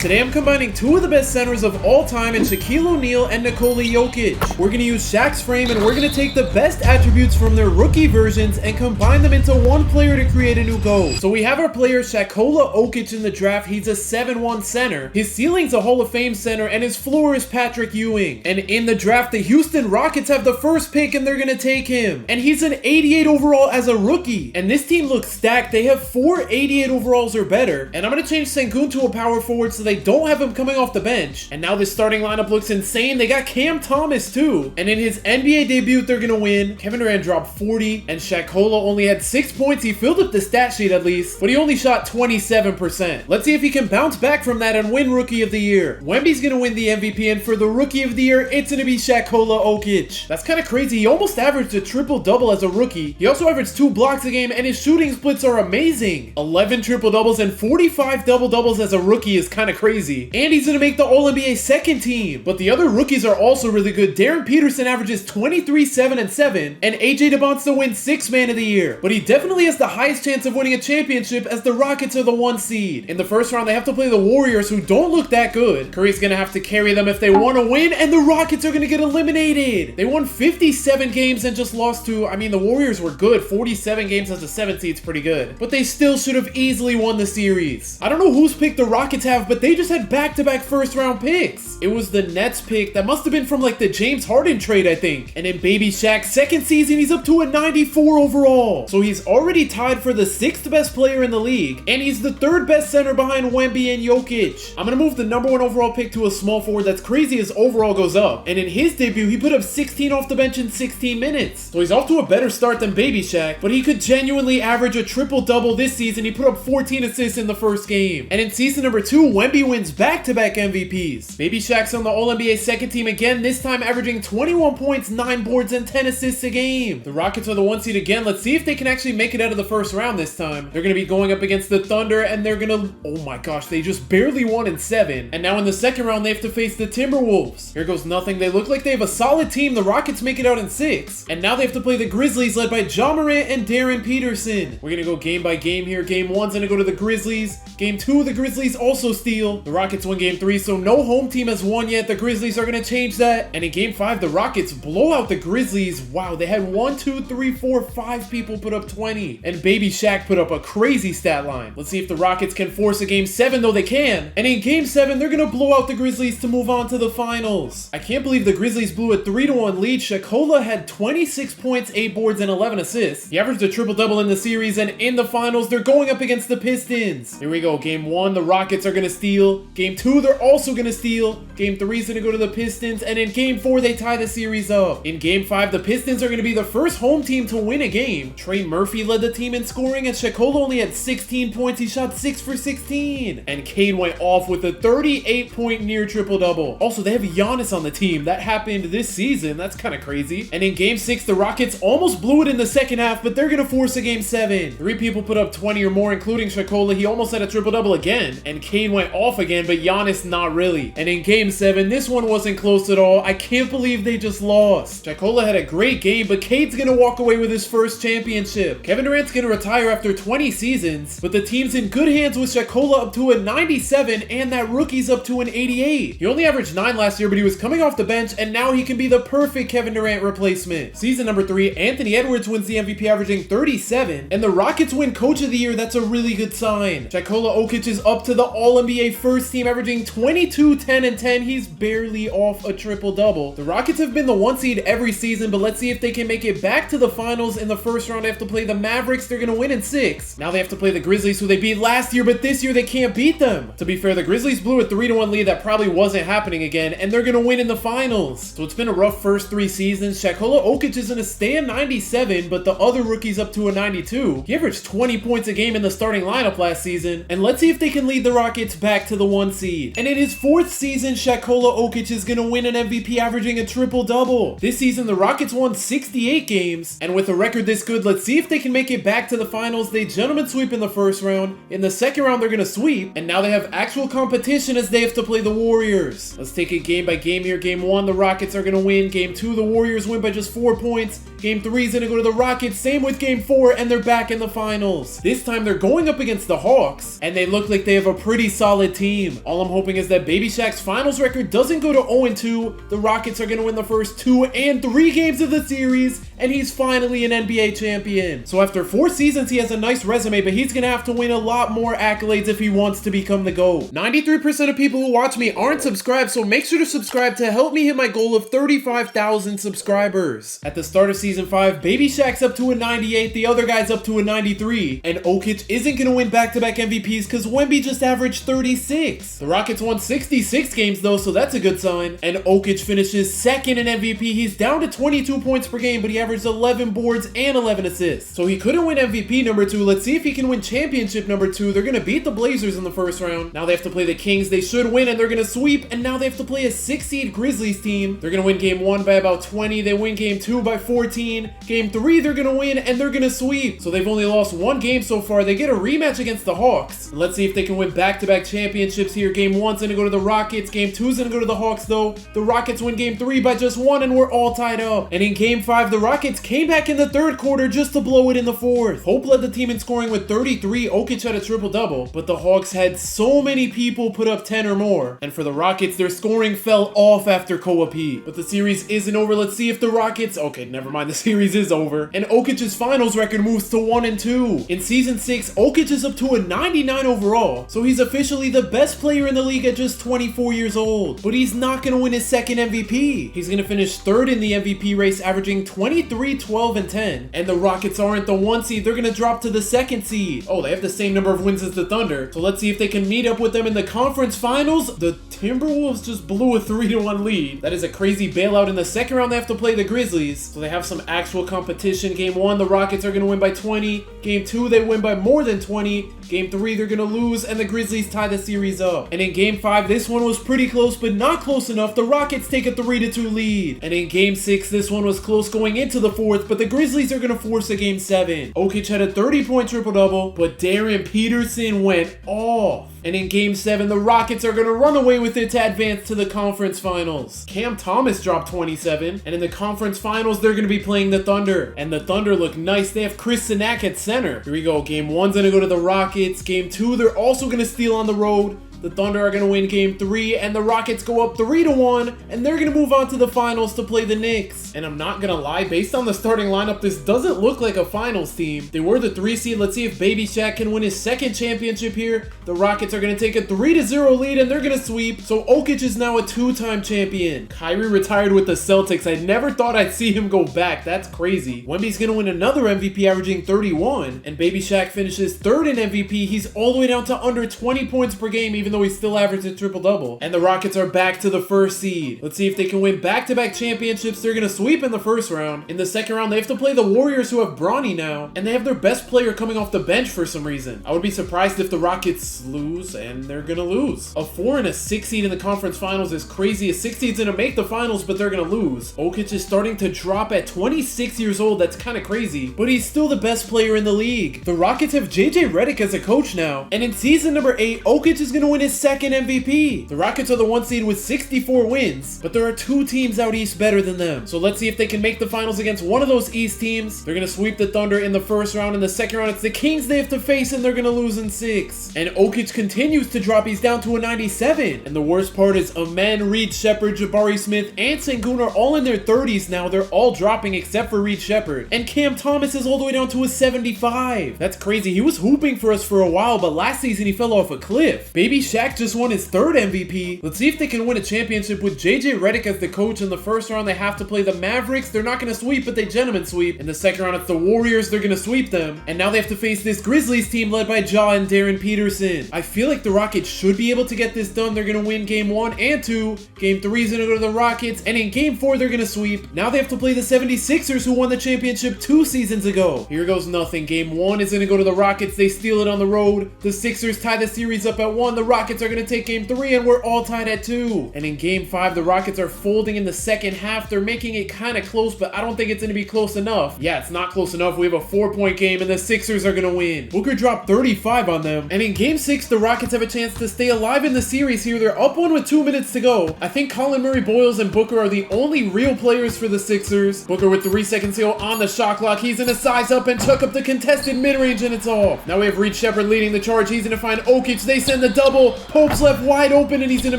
Today I'm combining two of the best centers of all time in Shaquille O'Neal and Nikola Jokic. We're going to use Shaq's frame and we're going to take the best attributes from their rookie versions and combine them into one player to create a new GOAT. So we have our player Nikola Jokic in the draft. He's a 7'1" center. His ceiling's a Hall of Fame center and his floor is Patrick Ewing. And in the draft, the Houston Rockets have the first pick and they're going to take him. And he's an 88 overall as a rookie. And this team looks stacked. They have 4 88 overalls or better. And I'm going to change Sengun to a power forward so they don't have him coming off the bench. And now this starting lineup looks insane. They got Cam Thomas too. And in his NBA debut, they're gonna win. Kevin Durant dropped 40 and Shaquille only had 6 points. He filled up the stat sheet at least, but he only shot 27%. Let's see if he can bounce back from that and win Rookie of the Year. Wemby's gonna win the MVP, and for the Rookie of the Year, it's gonna be Nikola Jokic. That's kind of crazy. He almost averaged a triple-double as a rookie. He also averaged 2 blocks a game, and his shooting splits are amazing. 11 triple-doubles and 45 double-doubles as a rookie is kind of crazy. And he's gonna make the All-NBA second team. But the other rookies are also really good. Darren Peterson averages 23, 7, and 7, and AJ Dybansta wins 6th Man of the Year. But he definitely has the highest chance of winning a championship as the Rockets are the 1 seed. In the first round, they have to play the Warriors, who don't look that good. Curry's gonna have to carry them if they want to win, and the Rockets are gonna get eliminated. They won 57 games and just lost to, the Warriors were good. 47 games as a 7 seed's pretty good. But they still should have easily won the series. I don't know whose pick the Rockets have, but they just had back-to-back first-round picks. It was the Nets pick. That must have been from like the James Harden trade, I think. And in baby Shaq's second season, he's up to a 94 overall. So he's already tied for the 6th best player in the league, and he's the 3rd best center behind Wemby and Jokic. I'm gonna move the number 1 overall pick to a small forward. That's crazy as overall goes up. And in his debut, he put up 16 off the bench in 16 minutes. So he's off to a better start than baby Shaq, but he could genuinely average a triple-double this season. He put up 14 assists in the first game. And in season number 2, Wemby wins back-to-back MVPs. Baby Shaq's on the All-NBA second team again, this time averaging 21 points, 9 boards, and 10 assists a game. The Rockets are the 1 seed again. Let's see if they can actually make it out of the first round this time. They're going to be going up against the Thunder, and they're going to... Oh my gosh, they just barely won in 7. And now in the second round, they have to face the Timberwolves. Here goes nothing. They look like they have a solid team. The Rockets make it out in 6. And now they have to play the Grizzlies, led by Ja Morant and Darren Peterson. We're going to go game by game here. Game 1's going to go to the Grizzlies. Game 2, the Grizzlies also steal. The Rockets win game 3, so no home team has won yet. The Grizzlies are going to change that. And in game 5, the Rockets blow out the Grizzlies. Wow, they had 5 people put up 20. And baby Shaq put up a crazy stat line. Let's see if the Rockets can force a game 7, though they can. And in game 7, they're going to blow out the Grizzlies to move on to the finals. I can't believe the Grizzlies blew a 3-1 lead. Shaquille had 26 points, 8 boards, and 11 assists. He averaged a triple-double in the series, and in the finals, they're going up against the Pistons. Here we go. Game 1, the Rockets are going to steal. Game 2, they're also going to steal. Game 3 is going to go to the Pistons, and in game 4, they tie the series up. In game 5, the Pistons are going to be the first home team to win a game. Trey Murphy led the team in scoring, and Shaquille only had 16 points. He shot 6 for 16. And Cade went off with a 38-point near triple-double. Also, they have Giannis on the team. That happened this season. That's kind of crazy. And in game 6, the Rockets almost blew it in the second half, but they're going to force a game 7. 3 people put up 20 or more, including Shaquille. He almost had a triple-double again. And Cade went off again, but Giannis not really. And in game 7, this one wasn't close at all. I can't believe they just lost. Nikola had a great game, but Cade's gonna walk away with his first championship. Kevin Durant's gonna retire after 20 seasons, but the team's in good hands with Nikola up to a 97 and that rookie's up to an 88. He only averaged 9 last year, but he was coming off the bench, and now he can be the perfect Kevin Durant replacement. Season number 3, Anthony Edwards wins the MVP averaging 37, and the Rockets win Coach of the Year. That's a really good sign. Nikola Jokic is up to the All-NBA first team averaging 22, 10, and 10. He's barely off a triple-double. The Rockets have been the 1 seed every season, but let's see if they can make it back to the finals. In the first round, they have to play the Mavericks. They're going to win in 6. Now they have to play the Grizzlies, who they beat last year, but this year they can't beat them. To be fair, the Grizzlies blew a 3-1 lead. That probably wasn't happening again, and they're going to win in the finals. So it's been a rough first 3 seasons. Nikola Jokic is going to stay at 97, but the other rookie's up to a 92. He averaged 20 points a game in the starting lineup last season, and let's see if they can lead the Rockets back to the 1 seed. And in his 4th season, Nikola Jokic is going to win an MVP averaging a triple-double. This season, the Rockets won 68 games, and with a record this good, let's see if they can make it back to the finals. They gentlemen sweep in the first round. In the second round, they're going to sweep, and now they have actual competition as they have to play the Warriors. Let's take it game by game here. Game 1, the Rockets are going to win. Game 2, the Warriors win by just 4 points. Game 3 is gonna go to the Rockets. Same with Game 4, and they're back in the finals. This time they're going up against the Hawks, and they look like they have a pretty solid team. All I'm hoping is that Baby Shaq's finals record doesn't go to 0-2. The Rockets are gonna win the first 2 and 3 games of the series, and he's finally an NBA champion. So after 4 seasons, he has a nice resume, but he's gonna have to win a lot more accolades if he wants to become the GOAT. 93% of people who watch me aren't subscribed, so make sure to subscribe to help me hit my goal of 35,000 subscribers. At the start of season 5, Baby Shaq's up to a 98, the other guy's up to a 93, and Jokic isn't gonna win back-to-back MVPs because Wemby just averaged 36. The Rockets won 66 games though, so that's a good sign. And Jokic finishes second in MVP. He's down to 22 points per game, but he averaged 11 boards and 11 assists. So he couldn't win MVP number 2. Let's see if he can win championship number 2. They're gonna beat the Blazers in the first round. Now they have to play the Kings. They should win, and they're gonna sweep. And now they have to play a 6-seed Grizzlies team. They're gonna win game 1 by about 20. They win game 2 by 14. Game 3 they're gonna win, and they're gonna sweep. So they've only lost 1 game so far. They get a rematch against the Hawks. And let's see if they can win back-to-back championships here. Game 1's gonna go to the Rockets. Game 2's gonna go to the Hawks though. The Rockets win game 3 by just 1, and we're all tied up. And in game 5, the Rockets came back in the third quarter just to blow it in the fourth. Hope led the team in scoring with 33. Jokic had a triple-double, but the Hawks had so many people put up 10 or more. And for the Rockets, their scoring fell off after Koa Pete. But the series isn't over. Let's see if the Rockets... Okay, never mind. The series is over. And Jokic's finals record moves to 1-2. In season 6, Jokic is up to a 99 overall, so he's officially the best player in the league at just 24 years old. But he's not going to win his second MVP. He's going to finish third in the MVP race, averaging 23, 12, and 10. And the Rockets aren't the 1 seed. They're going to drop to the 2nd seed. Oh, they have the same number of wins as the Thunder. So let's see if they can meet up with them in the conference finals. The Timberwolves just blew a 3-1 lead. That is a crazy bailout. In the second round, they have to play the Grizzlies. So they have some actual competition. Game 1, the Rockets are going to win by 20. Game 2, they win by more than 20. Game 3, they're going to lose, and the Grizzlies tie the series up. And in Game 5, this one was pretty close, but not close enough. The Rockets take a 3-2 lead. And in Game 6, this one was close going into the 4th, but the Grizzlies are going to force a Game 7. Jokic had a 30-point triple-double, but Darren Peterson went off. And in Game 7, the Rockets are going to run away with it to advance to the conference finals. Cam Thomas dropped 27, and in the conference finals, they're going to be playing the Thunder. And the Thunder look nice. They have Chris Sinak at center. Here we go. Game 1's going to go to the Rockets. Game 2, they're also going to steal on the road. The Thunder are going to win Game 3, and the Rockets go up 3-1, and they're going to move on to the finals to play the Knicks. And I'm not going to lie, based on the starting lineup, this doesn't look like a finals team. They were the 3 seed. Let's see if Baby Shaq can win his second championship here. The Rockets are going to take a 3-0 lead, and they're going to sweep. So Jokic is now a 2-time champion. Kyrie retired with the Celtics. I never thought I'd see him go back. That's crazy. Wemby's going to win another MVP, averaging 31, and Baby Shaq finishes 3rd in MVP. He's all the way down to under 20 points per game, even though he still averaged a triple-double. And the Rockets are back to the 1st seed. Let's see if they can win back-to-back championships. They're going to sweep in the first round. In the second round, they have to play the Warriors, who have Bronny now, and they have their best player coming off the bench for some reason. I would be surprised if the Rockets lose, and they're going to lose. A 4 and a 6 seed in the conference finals is crazy. A 6 seed's going to make the finals, but they're going to lose. Jokic is starting to drop at 26 years old. That's kind of crazy, but he's still the best player in the league. The Rockets have JJ Redick as a coach now, and in season number 8, Jokic is going to win his second MVP. The Rockets are the 1 seed with 64 wins, but there are 2 teams out east better than them. So let's see if they can make the finals against one of those east teams. They're going to sweep the Thunder in the first round. In the second round, it's the Kings they have to face, and they're going to lose in 6. And Jokic continues to drop. He's down to a 97. And the worst part is Amen, Reed Shepherd, Jabari Smith, and Sengun are all in their 30s now. They're all dropping except for Reed Shepherd. And Cam Thomas is all the way down to a 75. That's crazy. He was hooping for us for a while, but last season he fell off a cliff. Baby Shaq just won his 3rd MVP. Let's see if they can win a championship with JJ Redick as the coach. In the first round, they have to play the Mavericks. They're not going to sweep, but they gentlemen sweep. In the second round, it's the Warriors. They're going to sweep them. And now they have to face this Grizzlies team led by Ja and Darren Peterson. I feel like the Rockets should be able to get this done. They're going to win Game 1 and 2. Game 3 is going to go to the Rockets. And in Game 4, they're going to sweep. Now they have to play the 76ers, who won the championship 2 seasons ago. Here goes nothing. Game 1 is going to go to the Rockets. They steal it on the road. The Sixers tie the series up at 1. The Rockets Rockets are going to take game 3 and we're all tied at 2. And in game 5, the Rockets are folding in the second half. They're making it kind of close, but I don't think it's going to be close enough. Yeah, it's not close enough. We have a 4-point game and the Sixers are going to win. Booker dropped 35 on them. And in game 6, the Rockets have a chance to stay alive in the series here. They're up 1 with 2 minutes to go. I think Colin Murray, Boyles, and Booker are the only real players for the Sixers. Booker with 3 seconds to go on the shot clock. He's going to size up and chuck up the contested mid-range and it's off. Now we have Reed Sheppard leading the charge. He's going to find Jokic. They send the double. Pope's left wide open and he's going to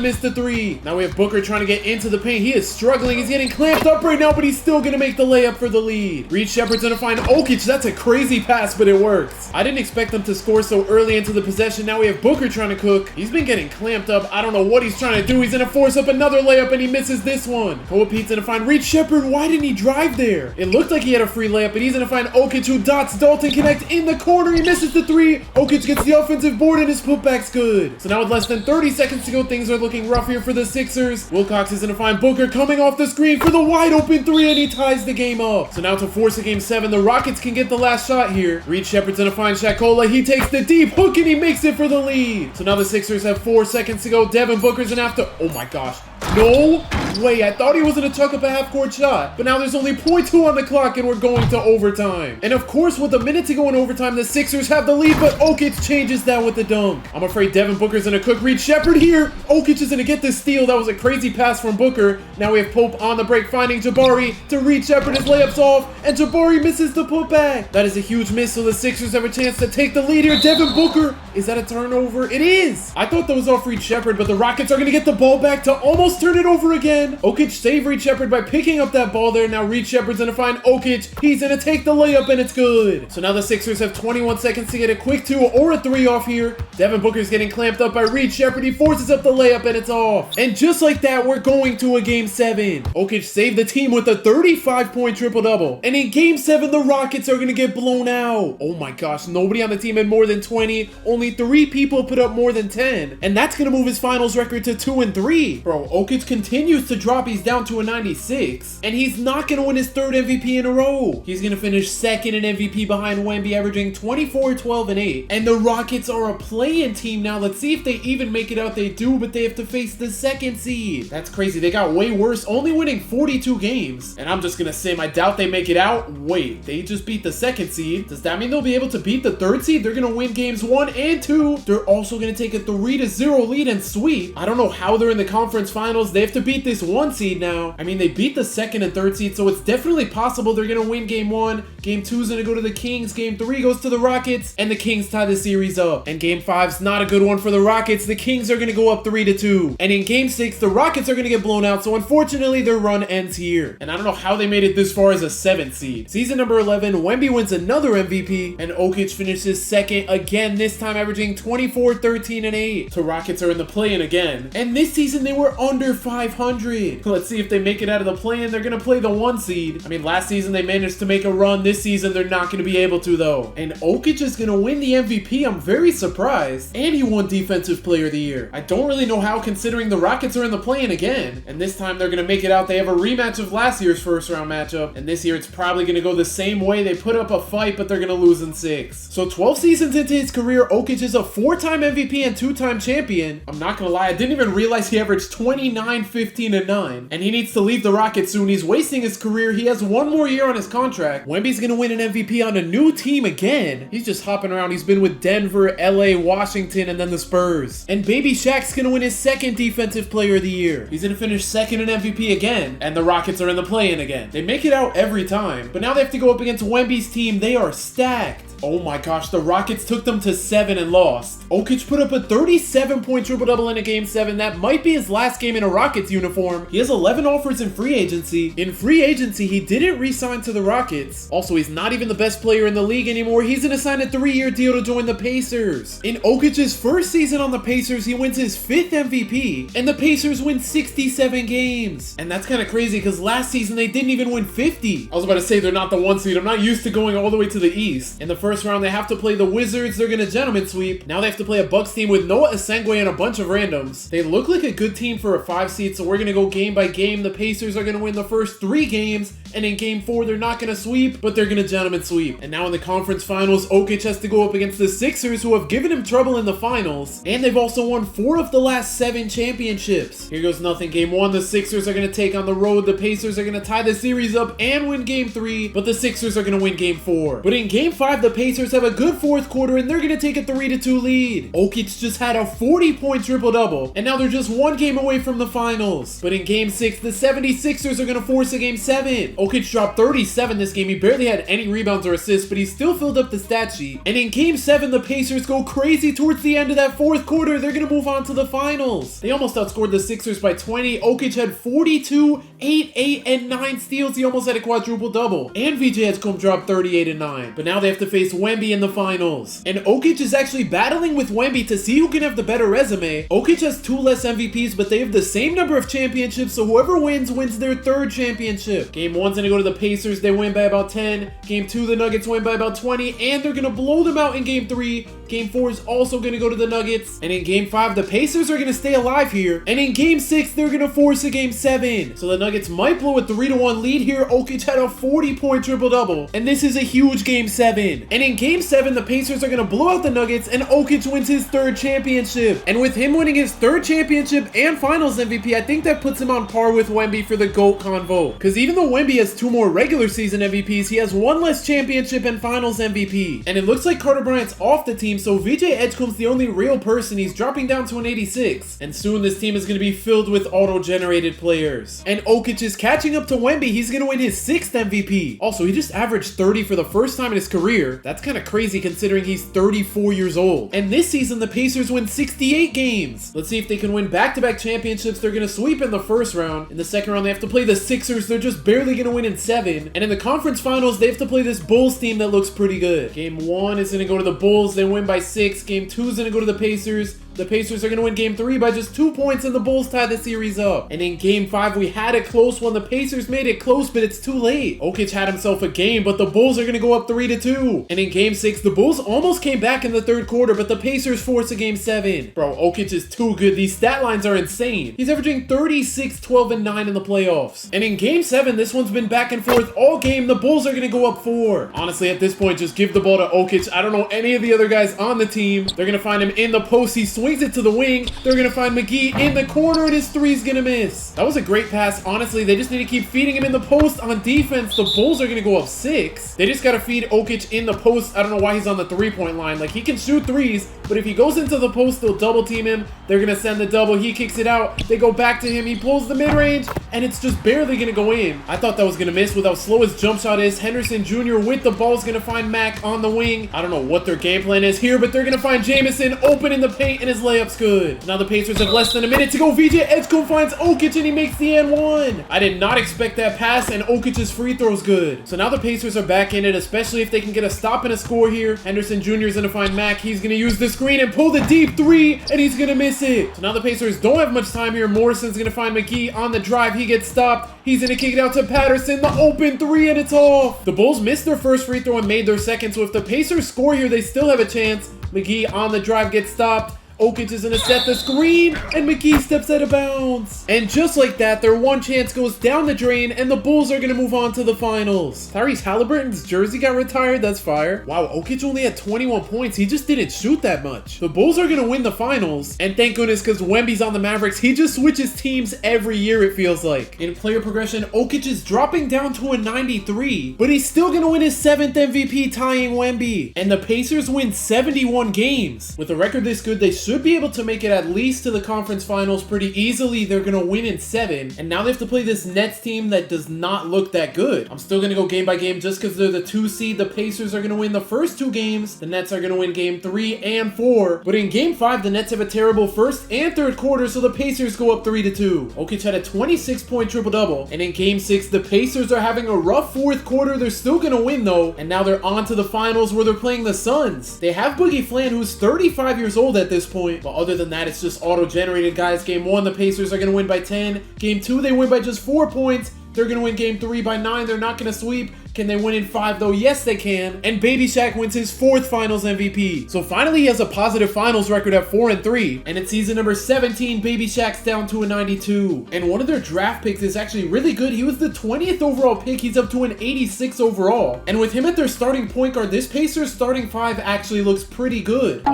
miss the 3. Now we have Booker trying to get into the paint. He is struggling. He's getting clamped up right now, but he's still going to make the layup for the lead. Reed Sheppard's going to find Jokic. That's a crazy pass, but it works. I didn't expect them to score so early into the possession. Now we have Booker trying to cook. He's been getting clamped up. I don't know what he's trying to do. He's going to force up another layup and he misses this one. Koa Pete's going to find Reed Sheppard. Why didn't he drive there? It looked like he had a free layup, but he's going to find Jokic, who dots Dalton Connect in the corner. He misses the 3. Jokic gets the offensive board and his putback's good. So now with less than 30 seconds to go, things are looking rough here for the Sixers. Wilcox is going to find Booker coming off the screen for the wide open 3 and he ties the game up. So now to force a game 7, the Rockets can get the last shot here. Reed Sheppard's going to find Shaquille. He takes the deep hook and he makes it for the lead. So now the Sixers have 4 seconds to go. Devin Booker's going to have to... Oh my gosh. No way. I thought he was going to chuck up a half-court shot. But now there's only 0.2 on the clock and we're going to overtime. And of course, with a minute to go in overtime, the Sixers have the lead, but Jokic changes that with the dunk. I'm afraid Devin Booker's going to cook Reed Sheppard here. Jokic is going to get the steal. That was a crazy pass from Booker. Now we have Pope on the break, finding Jabari to Reed Sheppard. His layup's off, and Jabari misses the putback. That is a huge miss, so the Sixers have a chance to take the lead here. Devin Booker, is that a turnover? It is. I thought that was off Reed Sheppard, but the Rockets are going to get the ball back to almost turn it over again. Jokic saved Reed Sheppard by picking up that ball there. Now Reed Sheppard's going to find Jokic. He's going to take the layup, and it's good. So now the Sixers have 21 seconds to get a quick 2 or a 3 off here. Devin Booker's getting clamped up by Reed Sheppard. He forces up the layup, and it's off. And just like that, we're going to a game 7. Jokic saved the team with a 35-point triple-double. And in game 7, the Rockets are going to get blown out. Oh my gosh, nobody on the team had more than 20. Only 3 people put up more than 10. And that's going to move his finals record to 2-3. Bro, Jokic continues to drop. He's down to a 96. And he's not going to win his 3rd MVP in a row. He's going to finish 2nd in MVP behind Wemby, averaging 24, 12, and 8. And the Rockets are a play-in team now. Let's see if they even make it out. They do, but they have to face the 2nd seed. That's crazy. They got way worse, only winning 42 games. And I'm just going to say, I doubt they make it out. Wait, they just beat the 2nd seed. Does that mean they'll be able to beat the 3rd seed? They're going to win games 1 and 2. They're also going to take a 3-0 lead and sweep. I don't know how they're in the conference finals. They have to beat this 1 seed now. I mean, they beat the 2nd and 3rd seed, so it's definitely possible they're going to win game 1. Game 2 is going to go to the Kings. Game 3 goes to the Rockets, and the Kings tie the series up. And game 5's not a good one for the Rockets. The Kings are going to go up 3-2. And in game 6, the Rockets are going to get blown out, so unfortunately, their run ends here. And I don't know how they made it this far as a 7th seed. Season number 11, Wemby wins another MVP, and Jokic finishes 2nd again, this time averaging 24, 13, and 8. So Rockets are in the play-in again. And this season, they were under 500. Let's see if they make it out of the play-in. They're going to play the 1 seed. I mean, last season, they managed to make a run. This season, they're not going to be able to, though. And Jokic is going to win the MVP. I'm very surprised. And he won Defensive Player of the Year. I don't really know how, considering the Rockets are in the play-in again. And this time, they're going to make it out. They have a rematch of last year's first-round matchup. And this year, it's probably going to go the same way. They put up a fight, but they're going to lose in 6. So 12 seasons into his career, Jokic is a 4-time MVP and 2-time champion. I'm not going to lie, I didn't even realize he averaged 29, 15, and 9. And he needs to leave the Rockets soon. He's wasting his career. He has 1 more year on his contract. Wemby's going to win an MVP on a new team again. He's just hopping around. He's been with Denver, LA, Washington, and then the Spurs. And baby Shaq's going to win his 2nd Defensive Player of the Year. He's going to finish 2nd in MVP again. And the Rockets are in the play-in again. They make it out every time. But now they have to go up against Wemby's team. They are stacked. Oh my gosh, the Rockets took them to 7 and lost. Jokic put up a 37-point triple-double in a game 7. That might be his last game in a Rockets uniform. He has 11 offers in free agency. In free agency, he didn't re-sign to the Rockets. Also, he's not even the best player in the league anymore. He's gonna sign a 3-year deal to join the Pacers. In Jokic's first season on the Pacers, he wins his 5th MVP, and the Pacers win 67 games. And that's kind of crazy because last season they didn't even win 50. I was about to say they're not the 1 seed. I'm not used to going all the way to the East. In the first round, they have to play the Wizards. They're gonna gentleman sweep. Now they have to play a Bucks team with Noah Osengwe and a bunch of randoms. They look like a good team for a 5 seed, so we're gonna go game by game. The Pacers are gonna win the first 3 games, And in game 4, they're not going to sweep, but they're going to gentleman sweep. And now in the conference finals, Jokic has to go up against the Sixers, who have given him trouble in the finals. And they've also won 4 of the last 7 championships. Here goes nothing. Game 1, the Sixers are going to take on the road. The Pacers are going to tie the series up and win game 3, but the Sixers are going to win game 4. But in game 5, the Pacers have a good fourth quarter, and they're going to take a 3-2 lead. Jokic just had a 40-point triple-double, and now they're just 1 game away from the finals. But in game 6, the 76ers are going to force a game 7. Jokic dropped 37 this game. He barely had any rebounds or assists, but he still filled up the stat sheet. And in game 7, the Pacers go crazy towards the end of that fourth quarter. They're going to move on to the finals. They almost outscored the Sixers by 20. Jokic had 42, 8, and 9 steals. He almost had a quadruple-double. And VJ Edgecombe dropped 38 and 9. But now they have to face Wemby in the finals. And Jokic is actually battling with Wemby to see who can have the better resume. Jokic has 2 less MVPs, but they have the same number of championships, so whoever wins their 3rd championship. Game 1's gonna go to the Pacers. They win by about 10. Game 2, the Nuggets win by about 20, and they're gonna blow them out in game 3. Game 4 is also gonna go to the Nuggets. And in game 5, the Pacers are gonna stay alive here. And in game 6, they're gonna force a game 7. So the Nuggets might blow a 3-1 lead here. Jokic had a 40-point triple-double, and this is a huge game 7. And in game 7, the Pacers are gonna blow out the Nuggets, and Jokic wins his 3rd championship. And with him winning his 3rd championship and Finals MVP, I think that puts him on par with Wemby for the GOAT convo. Because even though Wemby has 2 more regular season MVPs, he has 1 less championship and Finals MVP. And it looks like Carter Bryant's off the team, so VJ Edgecombe's the only real person. He's dropping down to an 86. And soon this team is going to be filled with auto-generated players. And Jokic is catching up to Wemby. He's going to win his 6th MVP. Also, he just averaged 30 for the first time in his career. That's kind of crazy considering he's 34 years old. And this season, the Pacers win 68 games. Let's see if they can win back-to-back championships. They're going to sweep in the first round. In the second round, they have to play the Sixers. They're just barely going to win in 7. And in the conference finals, they have to play this Bulls team that looks pretty good. Game 1 is going to go to the Bulls. They win by 6. Game 2 is going to go to the Pacers. The Pacers are going to win game 3 by just 2 points, and the Bulls tie the series up. And in game 5, we had a close one. The Pacers made it close, but it's too late. Jokic had himself a game, but the Bulls are going to go up 3-2. And in game 6, the Bulls almost came back in the 3rd quarter, but the Pacers force a game 7. Bro, Jokic is too good. These stat lines are insane. He's averaging 36, 12, and 9 in the playoffs. And in game 7, this one's been back and forth all game. The Bulls are going to go up 4. Honestly, at this point, just give the ball to Jokic. I don't know any of the other guys on the team. They're going to find him in the post. He swings it to the wing. They're going to find McGee in the corner, and his 3's going to miss. That was a great pass. Honestly, they just need to keep feeding him in the post. On defense, the Bulls are going to go up 6. They just got to feed Jokic in the post. I don't know why he's on the 3-point line. Like, he can shoot 3s, but if he goes into the post, they'll double team him. They're going to send the double. He kicks it out. They go back to him. He pulls the mid-range, and it's just barely going to go in. I thought that was going to miss with how slow his jump shot is. Henderson Jr. with the ball is going to find Mac on the wing. I don't know what their game plan is here, but they're going to find Jamison open in the paint, and his layup's good. Now the Pacers have less than a minute to go. VJ Edgecombe finds Jokic, and he makes the N1. I did not expect that pass, and Jokic's free throw's good. So now the Pacers are back in it, especially if they can get a stop and a score here. Henderson Jr. is going to find Mac. He's going to use the screen and pull the deep 3, and he's going to miss it. So now the Pacers don't have much time here. Morrison's going to find McGee on the drive. He gets stopped. He's going to kick it out to Patterson. The open 3, and it's off. The Bulls missed their first free throw and made their second, so if the Pacers score here, they still have a chance. McGee on the drive gets stopped. Jokic is going to set the screen, and McGee steps out of bounds. And just like that, their one chance goes down the drain, and the Bulls are going to move on to the finals. Tyrese Halliburton's jersey got retired. That's fire. Wow, Jokic only had 21 points. He just didn't shoot that much. The Bulls are going to win the finals, and thank goodness, because Wemby's on the Mavericks. He just switches teams every year, it feels like. In player progression, Jokic is dropping down to a 93, but he's still going to win his 7th MVP, tying Wemby. And the Pacers win 71 games. With a record this good, they should be able to make it at least to the conference finals pretty easily. They're going to win in 7. And now they have to play this Nets team that does not look that good. I'm still going to go game by game just because they're the 2 seed. The Pacers are going to win the first 2 games. The Nets are going to win game 3 and 4. But in game 5, the Nets have a terrible first and third quarter, so the Pacers go up 3-2. Jokic had a 26-point triple-double. And in game 6, the Pacers are having a rough fourth quarter. They're still going to win though. And now they're on to the finals where they're playing the Suns. They have Boogie Flan, who's 35 years old at this point. But other than that, it's just auto-generated, guys. Game 1, the Pacers are going to win by 10. Game 2, they win by just 4 points. They're going to win game 3 by 9. They're not going to sweep. Can they win in 5 though? Yes, they can. And Baby Shaq wins his 4th Finals MVP. So finally, he has a positive Finals record at 4-3. And in season number 17, Baby Shaq's down to a 92. And one of their draft picks is actually really good. He was the 20th overall pick. He's up to an 86 overall. And with him at their starting point guard, this Pacers starting 5 actually looks pretty good.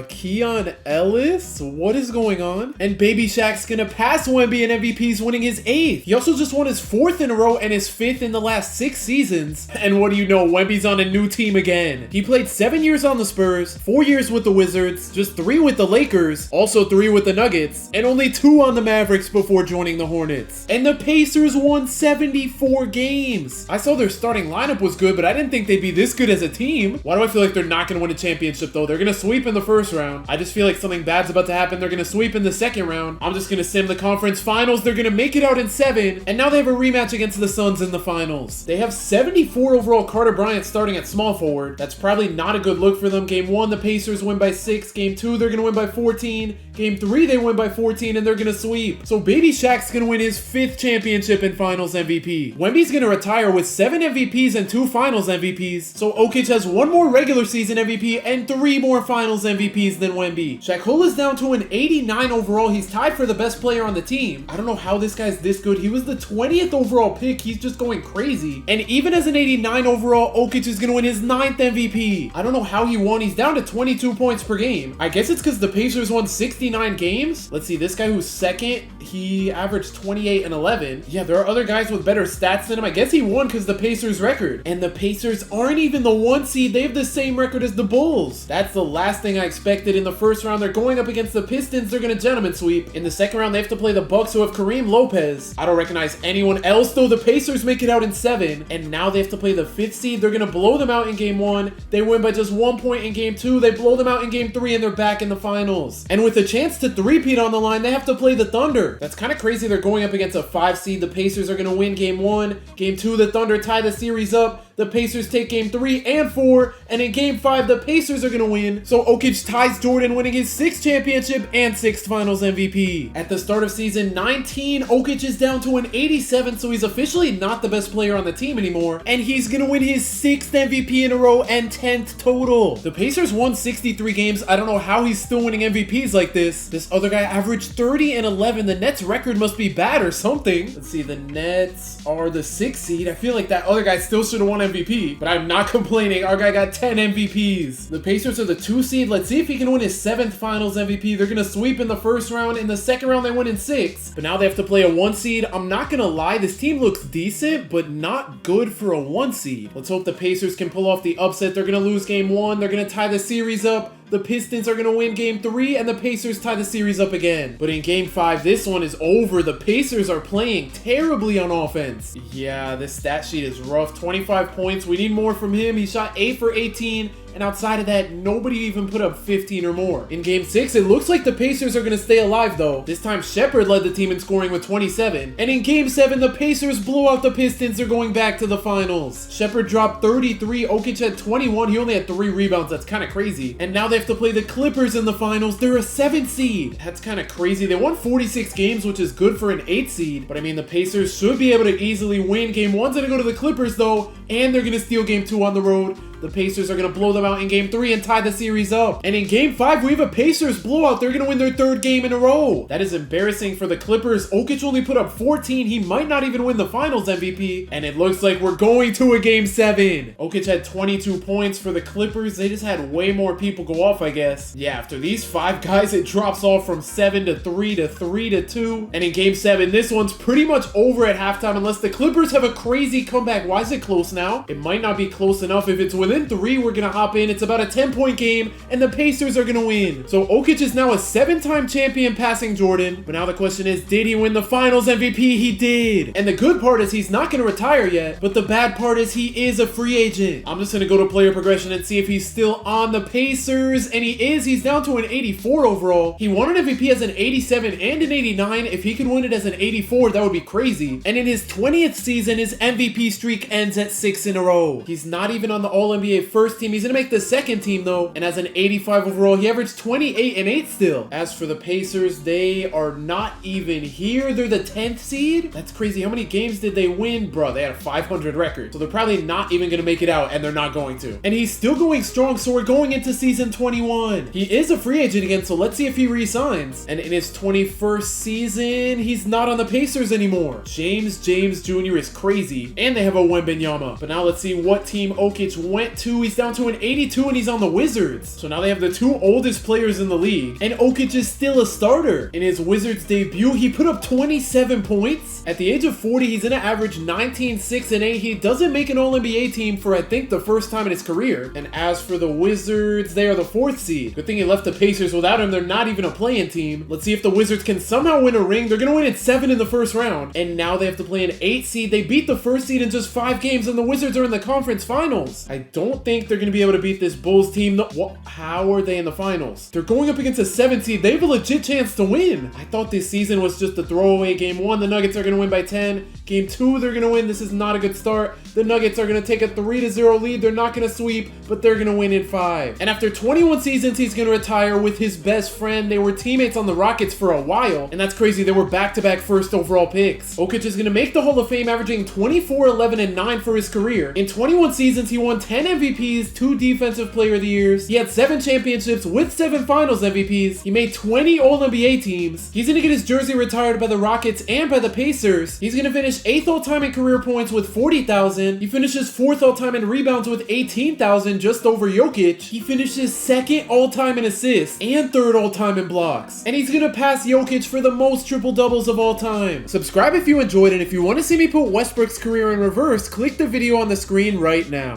Keon Ellis? What is going on? And Baby Shaq's gonna pass Wemby in MVPs, winning his 8th. He also just won his 4th in a row and his 5th in the last 6 seasons. And what do you know? Wemby's on a new team again. He played 7 years on the Spurs, 4 years with the Wizards, just 3 with the Lakers, also 3 with the Nuggets, and only 2 on the Mavericks before joining the Hornets. And the Pacers won 74 games. I saw their starting lineup was good, but I didn't think they'd be this good as a team. Why do I feel like they're not gonna win a championship though? They're gonna sweep in the first round. I just feel like something bad's about to happen. They're gonna sweep in the second round. I'm just gonna sim the conference finals. They're gonna make it out in 7, and now they have a rematch against the Suns in the finals. They have 74 overall Carter Bryant starting at small forward. That's probably not a good look for them. Game 1, the Pacers win by 6. Game 2, they're gonna win by 14. Game 3, they win by 14, and they're gonna sweep. So Baby Shaq's gonna win his 5th championship and Finals MVP. Wemby's gonna retire with 7 MVPs and 2 Finals MVPs. So Jokic has 1 more regular season MVP and 3 more Finals MVPs than Wemby. Shaq is down to an 89 overall. He's tied for the best player on the team. I don't know how this guy's this good. He was the 20th overall pick. He's just going crazy. And even as an 89 overall, Jokic is gonna win his 9th MVP. I don't know how he won. He's down to 22 points per game. I guess it's because the Pacers won 69 games. Let's see, this guy who's second, he averaged 28 and 11. Yeah, there are other guys with better stats than him. I guess he won because the Pacers record. And the Pacers aren't even the 1 seed. They have the same record as the Bulls. That's the last thing I expected. In the first round, they're going up against the Pistons. They're gonna gentleman sweep. In the second round, they have to play the Bucks, who have Kareem Lopez. I don't recognize anyone else though. The Pacers make it out in 7, and now they have to play the 5th seed. They're gonna blow them out in game 1. They win by just 1 point in game 2. They blow them out in game 3, and they're back in the finals. And with a chance to three-peat on the line, they have to play the Thunder. That's kind of crazy. They're going up against a 5 seed. The Pacers are gonna win game 1. Game 2, the Thunder tie the series up. The Pacers take game 3 and 4, and in game 5, the Pacers are gonna win. So Jokic ties Jordan, winning his 6th championship and 6th Finals MVP. At the start of season 19, Jokic is down to an 87, so he's officially not the best player on the team anymore, and he's gonna win his 6th MVP in a row and 10th total. The Pacers won 63 games. I don't know how he's still winning MVPs like this. This other guy averaged 30 and 11. The Nets record must be bad or something. Let's see, the Nets are the 6th seed. I feel like that other guy still should have won MVP, but I'm not complaining. Our guy got 10 MVPs. The Pacers are the 2 seed. Let's see if he can win his 7th Finals MVP. They're gonna sweep in the first round. In the second round, they win in 6, but now they have to play a 1 seed. I'm not gonna lie, this team looks decent, but not good for a 1 seed. Let's hope the Pacers can pull off the upset. They're gonna lose game 1. They're gonna tie the series up. The Pistons are going to win game 3, and the Pacers tie the series up again. But in game 5, this one is over. The Pacers are playing terribly on offense. Yeah, this stat sheet is rough. 25 points. We need more from him. He shot 8 for 18. And outside of that, nobody even put up 15 or more. In game 6, it looks like the Pacers are going to stay alive though. This time, Shepherd led the team in scoring with 27. And in game 7, the Pacers blew out the Pistons. They're going back to the finals. Shepherd dropped 33. Jokic had 21. He only had 3 rebounds. That's kind of crazy. And now they have to play the Clippers in the finals. They're a 7th seed. That's kind of crazy. They won 46 games, which is good for an 8th seed. But I mean, the Pacers should be able to easily win. Game 1's going to go to the Clippers though. And they're going to steal game 2 on the road. The Pacers are going to blow them out in game 3 and tie the series up. And in game 5, we have a Pacers blowout. They're going to win their 3rd game in a row. That is embarrassing for the Clippers. Jokic only put up 14. He might not even win the Finals MVP. And it looks like we're going to a game 7. Jokic had 22 points for the Clippers. They just had way more people go off, I guess. Yeah, after these 5 guys, it drops off from 7 to 3 to 3 to 2. And in game 7, this one's pretty much over at halftime unless the Clippers have a crazy comeback. Why is it close now? It might not be close enough. If it's within 3, we're gonna hop in. It's about a 10-point game, and the Pacers are gonna win. So Jokic is now a 7-time champion, passing Jordan. But now the question is, did he win the Finals MVP? He did. And the good part is he's not gonna retire yet, but the bad part is he is a free agent. I'm just gonna go to player progression and see if he's still on the Pacers, and he is. He's down to an 84 overall. He won an MVP as an 87 and an 89. If he could win it as an 84, that would be crazy. And in his 20th season, his MVP streak ends at 6 in a row. He's not even on the All-NBA first team. He's gonna make the second team though, and as an 85 overall, he averaged 28 and 8 still. As for the Pacers, they are not even here. They're the 10th seed? That's crazy. How many games did they win? Bro, they had a 500 record. So they're probably not even gonna make it out, and they're not going to. And he's still going strong, so we're going into season 21. He is a free agent again, so let's see if he re-signs. And in his 21st season, he's not on the Pacers anymore. James Jr. is crazy, and they have a Wembanyama. But now let's see what team Jokic went to. He's down to an 82, and he's on the Wizards. So now they have the 2 oldest players in the league, and Jokic is still a starter. In his Wizards debut, he put up 27 points. At the age of 40, he's gonna average 19, 6, and 8. He doesn't make an All-NBA team for, I think, the first time in his career. And as for the Wizards, they are the 4th seed. Good thing he left the Pacers. Without him, they're not even a play-in team. Let's see if the Wizards can somehow win a ring. They're gonna win at 7 in the first round, and now they have to play an 8 seed. They beat the 1st seed in just 5 games, and the Wizards are in the conference finals. I don't think they're gonna be able to beat this Bulls team. How are they in the finals? They're going up against a 7 seed. They have a legit chance to win. I thought this season was just a throwaway. Game 1, the Nuggets are gonna win by 10. Game 2, they're gonna win. This is not a good start. The Nuggets are gonna take a 3-0 lead. They're not gonna sweep, but they're gonna win in 5. And after 21 seasons, he's gonna retire with his best friend. They were teammates on the Rockets for a while, and that's crazy. They were back-to-back first overall picks. Jokic is gonna make the Hall of Fame, averaging 24, 11, and 9 for his career. In 21 seasons, he won 10 MVPs, 2 Defensive Player of the Years. He had 7 championships with 7 Finals MVPs. He made 20 All-NBA teams. He's gonna get his jersey retired by the Rockets and by the Pacers. He's gonna finish 8th all-time in career points with 40,000. He finishes 4th all-time in rebounds with 18,000, just over Jokic. He finishes 2nd all-time in assists and 3rd all-time in blocks. And he's gonna pass Jokic for the most triple-doubles of all time. Subscribe if you enjoyed, and if you want to see me put Westbrook's career in reverse, click the video on the screen right now.